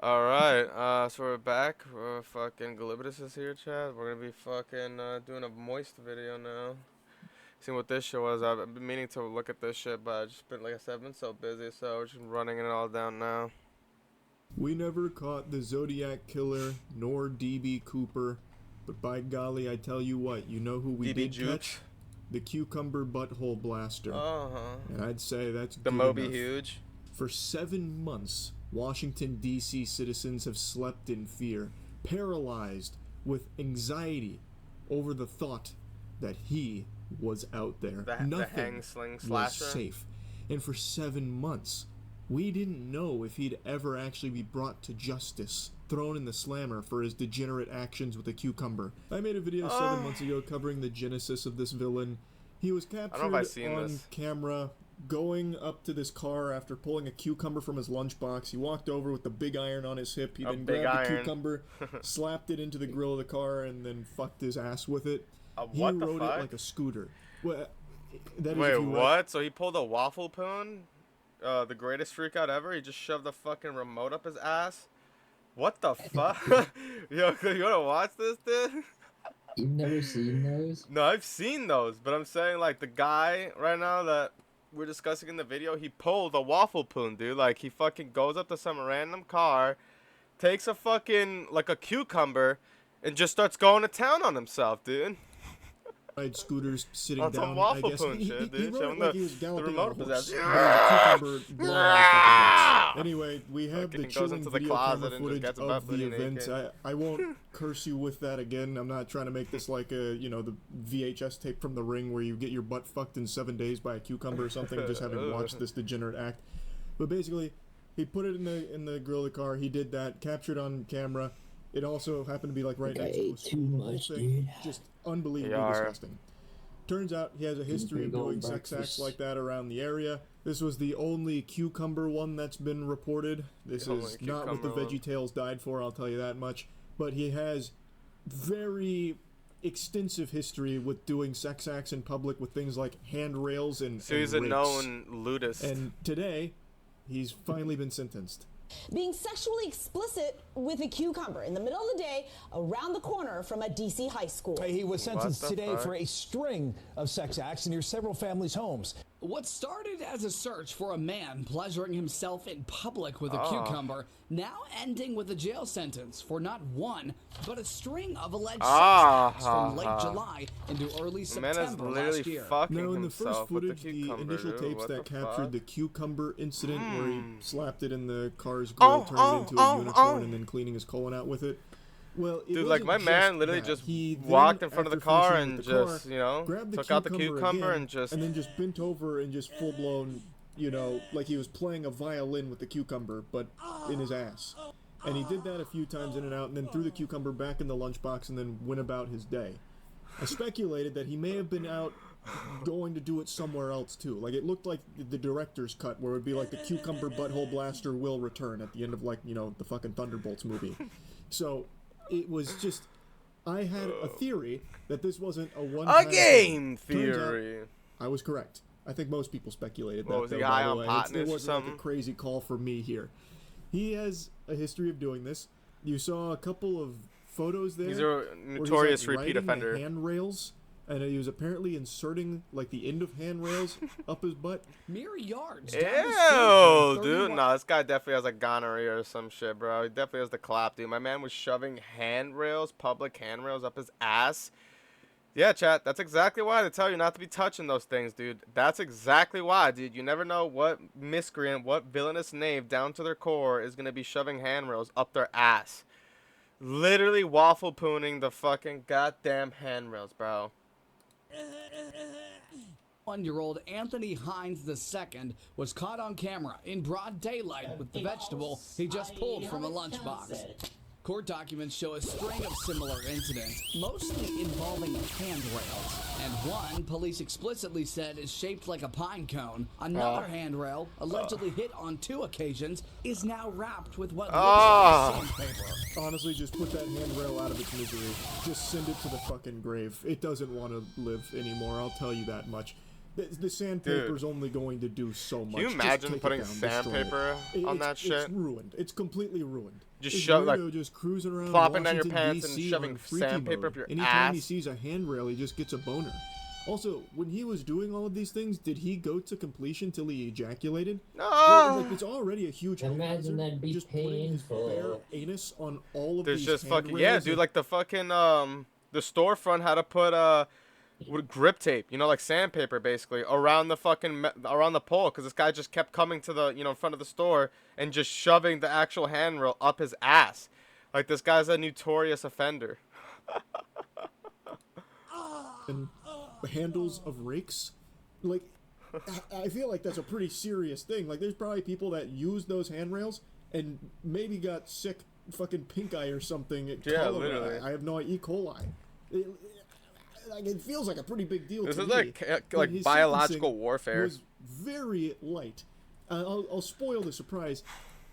Alright, so we're back. Fucking Galibidus is here, Chad. We're gonna be fucking doing a moist video now. Seeing what this shit was. I've been meaning to look at this shit, but I just been, like I said, I've been so busy, so we're just running it all down now. We never caught the Zodiac Killer nor DB Cooper, but by golly, I tell you what, you know who we DB did catch? The Cucumber Butthole Blaster. And I'd say that's The good Moby enough. Huge. For 7 months, Washington, D.C. citizens have slept in fear, paralyzed with anxiety over the thought that he was out there. The Nothing hang sling was slasher. safe. And for 7 months, we didn't know if he'd ever actually be brought to justice, thrown in the slammer for his degenerate actions with the cucumber. I made a video 7 months ago covering the genesis of this villain. He was captured on camera going up to this car after pulling a cucumber from his lunchbox. He walked over with the big iron on his hip. He then grabbed the cucumber, slapped it into the grill of the car, and then fucked his ass with it. He rode it like a scooter. Well, Wait, what? So he pulled a waffle poon? The greatest freak out ever? He just shoved the fucking remote up his ass? What the fuck? Yo, you wanna watch this, dude? You've never seen those? No, I've seen those, but I'm saying, like, the guy right now that we're discussing in the video, he pulled a waffle poon, dude. Like, he fucking goes up to some random car, takes a fucking, like, a cucumber, and just starts going to town on himself, dude. Ride scooters sitting That's down. some waffle I guess poon shit, dude. He rode it like he was galloping remote on a horse. Yeah. Anyway, we have the Fucking goes chilling into the video closet camera and footage just gets of butt the naked. event. I won't curse you with that again. I'm not trying to make this like a, you know, the VHS tape from The Ring where you get your butt fucked in 7 days by a cucumber or something, just having watched this degenerate act. But basically, he put it in the grill of the car. He did that, captured on camera. It also happened to be like right next to a too much, dude. Just unbelievably disgusting. Turns out he has a history of doing sex acts like that around the area. This was the only cucumber one that's been reported. This is not what the VeggieTales died for, I'll tell you that much. But he has very extensive history with doing sex acts in public with things like handrails and So he's a known ludist. And today, he's finally been sentenced. Being sexually explicit with a cucumber in the middle of the day around the corner from a D.C. high school. He was sentenced today for a string of sex acts near several families' homes. What started as a search for a man pleasuring himself in public with a cucumber, now ending with a jail sentence for not one, but a string of alleged sex acts from late July into early September last year. Now, in the first footage, the initial tapes that captured the cucumber incident where he slapped it in the car's grill, turned it into a unicorn, and then cleaning his colon out with it. Well, dude, like my man literally just walked in front of the car and just, you know, took out the cucumber and then just bent over and just full blown, you know, like he was playing a violin with the cucumber, but in his ass. And he did that a few times in and out, and then threw the cucumber back in the lunchbox and then went about his day. I speculated that he may have been out going to do it somewhere else too. Like, it looked like the director's cut where it would be like the cucumber butthole blaster will return at the end of, like, you know, the fucking Thunderbolts movie. So it was just, I had a theory that this wasn't a one-time game theory. I was correct. I think most people speculated that. Was he high on potness it or wasn't something? like a crazy call for me here. He has a history of doing this. You saw a couple of photos there. He's a notorious repeat riding offender. The handrails, and he was apparently inserting like the end of handrails up his butt. Mere yards. Ew, dude. No, this guy definitely has a gonorrhea or some shit, bro. He definitely has the clap, dude. My man was shoving handrails, public handrails, up his ass. Yeah, chat. That's exactly why they tell you not to be touching those things, dude. That's exactly why, dude. You never know what miscreant, what villainous knave down to their core is gonna be shoving handrails up their ass. Literally waffle pooning the fucking goddamn handrails, bro. 1-year-old Anthony Hines II was caught on camera in broad daylight with the vegetable he just pulled from a lunchbox. Court documents show a string of similar incidents, mostly involving handrails. And one, police explicitly said, is shaped like a pine cone. Another handrail, allegedly hit on 2 occasions, is now wrapped with what looks like sandpaper. Honestly, just put that handrail out of its misery. Just send it to the fucking grave. It doesn't want to live anymore, I'll tell you that much. The sandpaper's only going to do so much. Can you imagine putting sandpaper on that shit? It's ruined. It's completely ruined. Just This shove like weirdo just cruising around flopping down your Washington, pants and D.C. shoving on freaky sandpaper mode. up your Anytime he ass. sees a handrail, he just gets a boner. Also, when he was doing all of these things, did he go to completion till he ejaculated? No. Like, it's already a huge Imagine hazard, that'd be just putting his bare painful. anus on all of There's these just fucking handrails dude. and- Like the fucking the storefront had to put with grip tape, you know, like sandpaper basically around the fucking around the pole, because this guy just kept coming to the in front of the store and just shoving the actual handrail up his ass. Like this guy's a notorious offender. and handles of rakes. Like, I feel like that's a pretty serious thing. Like, there's probably people that use those handrails and maybe got sick fucking pink eye or something. Yeah, cholera. literally. I have no E. coli. It feels like a pretty big deal This to is me. like But his biological sentencing warfare. was very light. I'll spoil the surprise.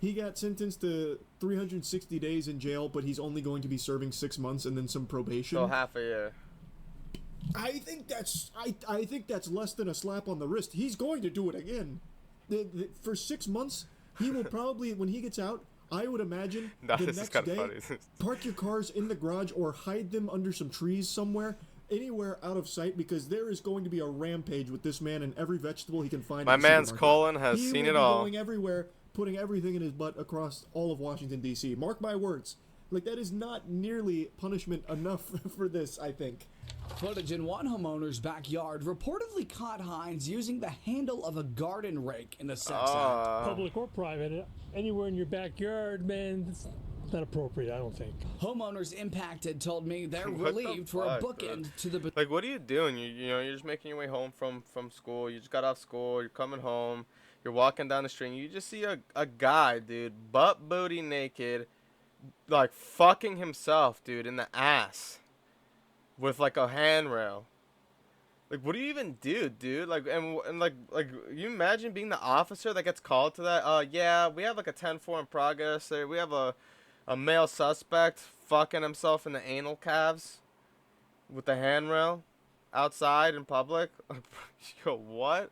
He got sentenced to 360 days in jail, but he's only going to be serving 6 months and then some probation. So half a year. I think that's less than a slap on the wrist. He's going to do it again. For 6 months, he will probably, when he gets out, I would imagine No, the this is next kinda day, funny. park your cars in the garage or hide them under some trees somewhere, anywhere out of sight, because there is going to be a rampage with this man and every vegetable he can find. My at the man's supermarket. colon has He seen will it be all. Going everywhere, putting everything in his butt across all of Washington D.C. Mark my words. Like, that is not nearly punishment enough for this, I think. Footage in one homeowner's backyard reportedly caught Hines using the handle of a garden rake in a sex act. Public or private, anywhere in your backyard, man, it's not appropriate, I don't think. Homeowners impacted told me they're What the relieved for a fuck, bookend man? to the Like, what are you doing? You're just making your way home from school. You just got off school. You're coming home. You're walking down the street. And you just see a guy, dude, butt booty naked, like fucking himself, dude, in the ass, with like a handrail. Like, what do you even do, dude? Like, and like you imagine being the officer that gets called to that? Yeah, we have like a 10-4 in progress. We have a male suspect fucking himself in the anal calves with the handrail outside in public. Yo, what?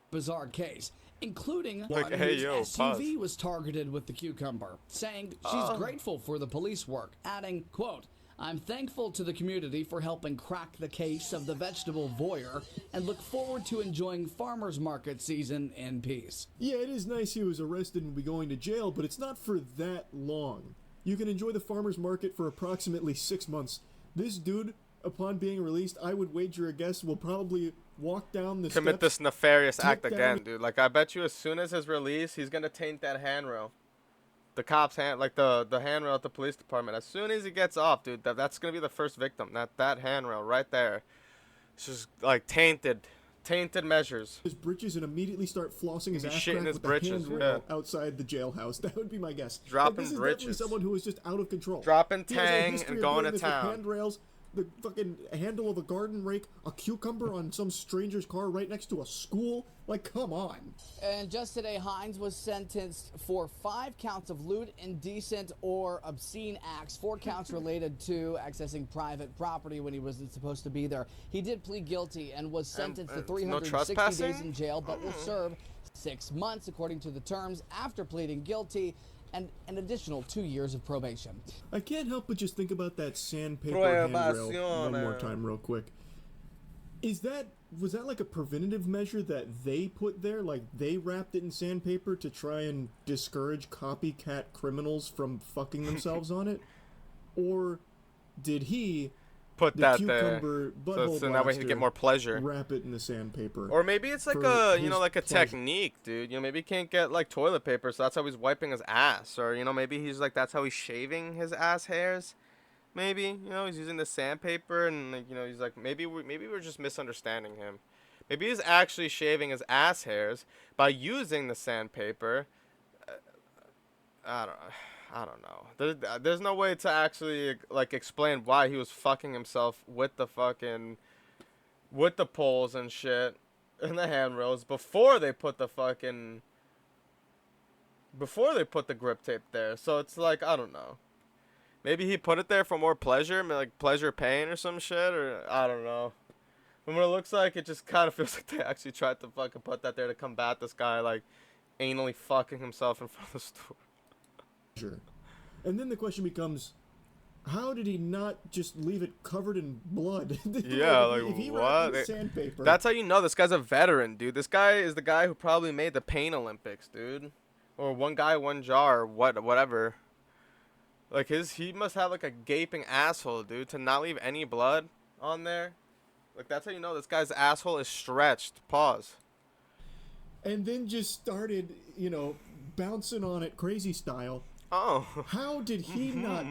bizarre case, including Like, one hey, whose yo, SUV pause. was targeted with the cucumber, saying she's grateful for the police work, adding, quote, "I'm thankful to the community for helping crack the case of the vegetable voyeur and look forward to enjoying farmers market season in peace." Yeah, it is nice he was arrested and will be going to jail, but it's not for that long. You can enjoy the farmer's market for approximately 6 months. This dude, upon being released, I would wager a guess, will probably walk down the Commit steps. this nefarious act take again, down- dude. Like, I bet you as soon as his release, he's gonna taint that handrail. The cop's hand, like the handrail at the police department. As soon as he gets off, dude, that's gonna be the first victim. That handrail right there. It's just like tainted measures. his britches and immediately start flossing his He's ass shitting crack his with the britches, handrail yeah. outside the jailhouse. That would be my guess. Dropping this is definitely britches. someone who is just out of control. Dropping He has a tang history and of going doing to this with town. handrails, the fucking handle of a garden rake, a cucumber on some stranger's car right next to a school. Like, come on. And just today, Hines was sentenced for 5 counts of lewd, indecent, or obscene acts, 4 counts related to accessing private property when he wasn't supposed to be there. He did plead guilty and was sentenced to no 360 days trespassing? in jail, but will serve 6 months, according to the terms, after pleading guilty, and an additional 2 years of probation. I can't help but just think about that sandpaper Prohibición, handrail one more time real quick. Was that like a preventative measure that they put there? Like, they wrapped it in sandpaper to try and discourage copycat criminals from fucking themselves on it? Or did he, Put the that there. cucumber butthole So that way he blaster, get more pleasure. wrap it in the sandpaper? Or maybe it's like for a, his like a pleasure. technique, dude. Maybe he can't get like toilet paper, so that's how he's wiping his ass. Or, maybe he's like, that's how he's shaving his ass hairs. Maybe, he's using the sandpaper and, like, he's like, maybe we're just misunderstanding him. Maybe he's actually shaving his ass hairs by using the sandpaper. I don't know. There's no way to actually like explain why he was fucking himself with the poles and shit and the handrails before they put the grip tape there. So it's like, I don't know. Maybe he put it there for more pleasure, like pleasure pain or some shit, or I don't know. From what it looks like, it just kind of feels like they actually tried to fucking put that there to combat this guy, like, anally fucking himself in front of the store. Sure. And then the question becomes, how did he not just leave it covered in blood? Yeah, like, if he what? wrapped it in sandpaper. That's how you know this guy's a veteran, dude. This guy is the guy who probably made the Pain Olympics, dude. Or one guy, one jar, whatever. Like he must have like a gaping asshole, dude, to not leave any blood on there. Like that's how you know this guy's asshole is stretched. Pause. And then just started, bouncing on it crazy style. Oh. How did he not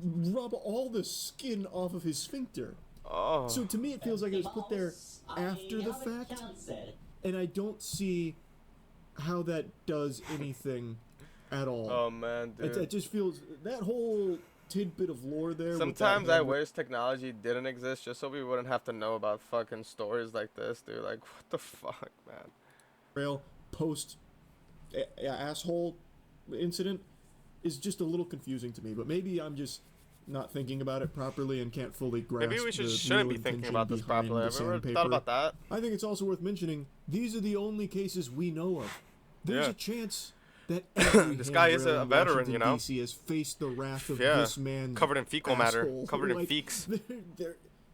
rub all the skin off of his sphincter? Oh. So to me, it feels like it was put there after the fact, and I don't see how that does anything at all. Oh man, dude. It just feels that whole tidbit of lore there. Sometimes I wish technology didn't exist just so we wouldn't have to know about fucking stories like this, dude. Like, what the fuck, man? Rail post asshole incident is just a little confusing to me, but maybe I'm just not thinking about it properly and can't fully grasp. Maybe we shouldn't shouldn't be thinking about this properly. Have you ever thought about that? I think it's also worth mentioning these are the only cases we know of. There's Yeah. a chance that every This guy is handrail a in veteran, Washington, you know? DC has faced the wrath of Yeah. this man Covered in fecal matter. asshole. Covered in Like, feeks.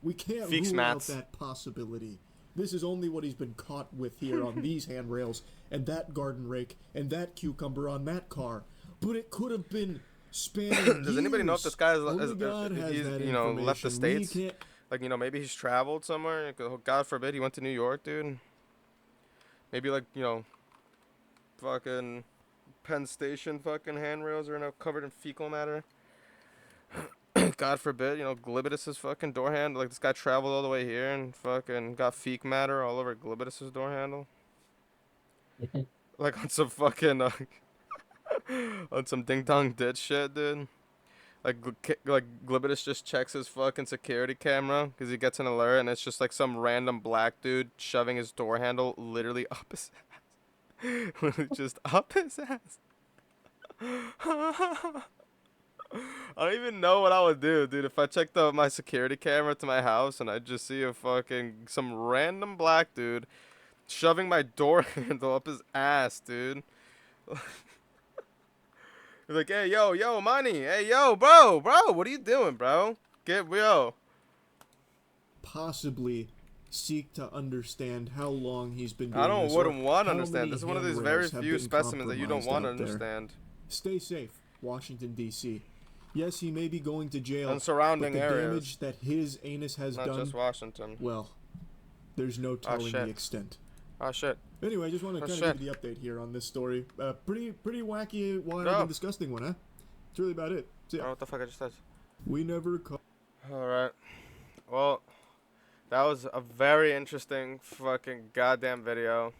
we can't Feeks rule mats. out that possibility. This is only what he's been caught with here on these handrails, and that garden rake, and that cucumber on that car. But it could have been spanning Does anybody know if this guy Only God if has he's, that left the information. We States? can't- Like, maybe he's traveled somewhere. God forbid he went to New York, dude. Maybe, like, fucking Penn Station fucking handrails are now covered in fecal matter. God forbid, Glibidus's fucking door handle. Like, this guy traveled all the way here and fucking got fecal matter all over Glibidus's door handle. Like, on some fucking, on some ding-dong ditch shit, dude. Like Glibidus just checks his fucking security camera because he gets an alert, and it's just like some random black dude shoving his door handle literally up his ass. Literally just up his ass. I don't even know what I would do, dude, if I checked out my security camera to my house and I just see some random black dude shoving my door handle up his ass, dude. Like, hey, yo, money. Hey, yo, bro, what are you doing, bro? Get real. possibly seek to understand how long he's been doing I this, wouldn't or want to how understand. many This is one of these handrails very have few been specimens that you don't want compromised to out there. understand. Stay safe, Washington, D.C. Yes, he may be going to jail, And surrounding but the areas. damage that his anus has Not done, just Washington. well, there's no telling shit. the extent. Oh, shit. Anyway, I just want to Oh, kind shit. of give you the update here on this story. Pretty wacky, wild, No. and disgusting one, huh? That's really about it. So, I don't know yeah, what the fuck I just said. we never caught. Alright. Well, that was a very interesting fucking goddamn video.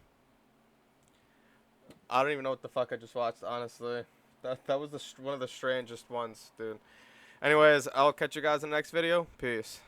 I don't even know what the fuck I just watched, honestly. That was one of the strangest ones, dude. Anyways, I'll catch you guys in the next video. Peace.